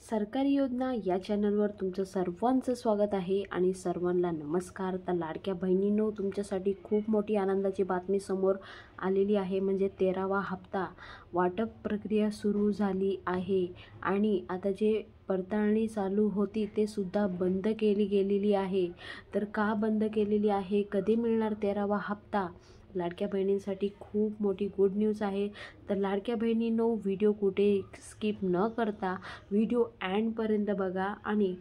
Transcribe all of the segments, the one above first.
सरकारी योजना या चॅनलवर तुमचं सर्वांचं स्वागत आहे आणि सर्वांना नमस्कार। तर लाडक्या बहिणींनो, तुमच्यासाठी खूप मोठी आनंदाची बातमी समोर आलेली आहे। म्हणजे 13वा हप्ता वाटप प्रक्रिया सुरू झाली आहे आणि आता जे पडताळणी चालू होती ते सुद्धा बंद केली गेलेली आहे। तर का बंद केलेली आहे, कधी मिळणार 13वा हप्ता, लाडक्या बहिणींसाठी खूप मोठी गुड न्यूज आहे। तर लाडक्या बहिणींनो, व्हिडिओ कुठे स्किप न करता व्हिडिओ एंडपर्यंत बघा आणि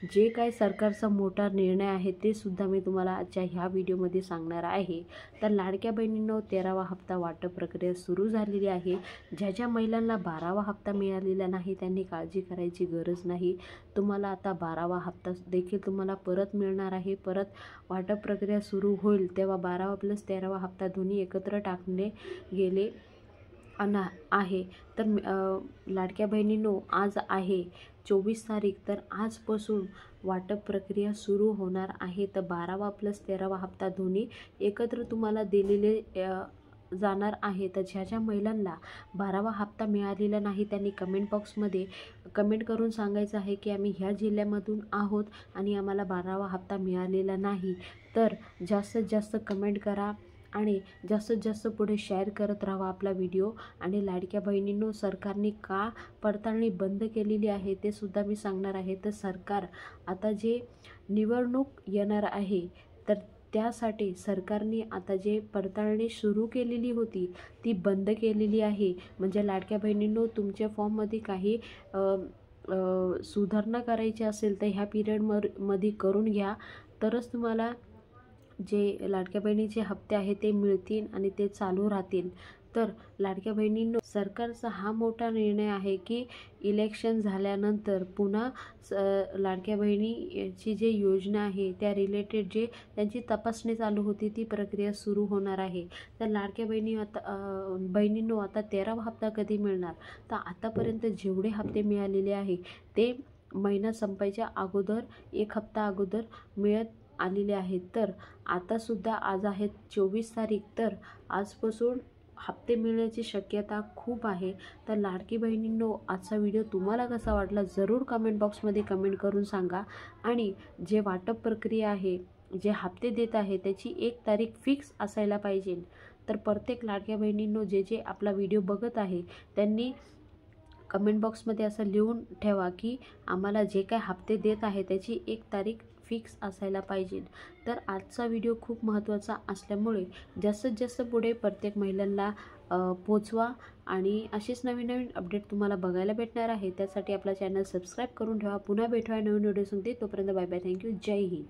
जे काय सरकारचा मोठा निर्णय आहे ते सुद्धा मी तुम्हाला आजच्या ह्या व्हिडिओमध्ये सांगणार आहे। तर लाडक्या बहिणींनो, 13वा हप्ता वाटप प्रक्रिया सुरू झालेली आहे। ज्या महिलांना 12वा हप्ता मिळालेला नाही त्यांनी काळजी करायची गरज नाही। तुम्हाला आता 12वा हप्ता देखील तुम्हाला परत मिळणार आहे। परत वाटप प्रक्रिया सुरू होईल तेव्हा 12वा प्लस 13वा हप्ता दोन्ही एकत्र टाकले गेले आहे। तर लाडक्या बहिणींनो, आज आहे 24 तारीख, तर आजपासून वाटप प्रक्रिया सुरू होणार आहे। तर 12वा प्लस 13वा हप्ता दोन्ही एकत्र तुम्हाला दिलेले जाणार आहे। तर ज्या महिलांना 12वा हप्ता मिळालेला नाही त्यांनी कमेंट बॉक्समध्ये कमेंट करून सांगायचं आहे की आम्ही ह्या जिल्ह्यामधून आहोत आणि आम्हाला 12वा हप्ता मिळालेला नाही। तर जास्तीत जास्त कमेंट करा आणि जास्तीत जास्त पुढे शेअर करत राहा आपला व्हिडिओ। आणि लाडक्या बहिणींनो, सरकारने का पडताळणी बंद केलेली आहे ते सुद्धा मी सांगणार आहे। तर सरकार आता जे निवडणूक येणार आहे तर त्यासाठी सरकारने आता जे पडताळणी सुरू केलेली होती ती बंद केलेली आहे। म्हणजे लाडक्या बहिणींनो, तुमच्या फॉर्ममध्ये काही सुधारणा करायची असेल तर ह्या पिरियडमध्ये करून घ्या, तरच तुम्हाला जे लाडक्या बहिणीचे हप्ते आहे ते मिळतील आणि ते चालू राहतील। तर लाडक्या बहिणींनो, सरकारचा हा मोठा निर्णय आहे की इलेक्शन झाल्यानंतर पुन्हा लाडक्या बहिणीची जे योजना आहे त्या रिलेटेड जे त्यांची तपासणी चालू होती ती प्रक्रिया सुरू होणार आहे। तर लाडक्या बहिणींनो, आता 13वा हप्ता कधी मिळणार, तर आतापर्यंत जेवढे हप्ते मिळालेले आहे ते महिना संपायच्या अगोदर 1 हप्ता अगोदर मिळत आलेले आहेत। तर आतासुद्धा आज आहे 24 तारीख, तर आजपासून हप्ते मिळण्याची शक्यता खूप आहे। तर लाडकी बहिणींनो, आजचा व्हिडिओ तुम्हाला कसा वाटला जरूर कमेंट बॉक्समध्ये कमेंट करून सांगा। आणि जे वाटप प्रक्रिया आहे, जे हप्ते देत आहे त्याची 1 तारीख फिक्स असायला पाहिजे। तर प्रत्येक लाडक्या बहिणींनो, जे आपला व्हिडिओ बघत आहे त्यांनी कमेंट बॉक्समध्ये असं लिहून ठेवा की आम्हाला जे काय हप्ते देत आहे त्याची 1 तारीख फिक्स असायला पाहिजे। तर आजचा व्हिडिओ खूप महत्त्वाचा असल्यामुळे जास्तीत जास्त पुढे प्रत्येक महिलांना पोचवा आणि असेच नवीन अपडेट तुम्हाला बघायला भेटणार आहे। त्यासाठी आपला चॅनल सबस्क्राईब करून ठेवा। पुन्हा भेटूया नवीन व्हिडिओ सांगते, तोपर्यंत बाय बाय, थँक्यू, जय हिंद।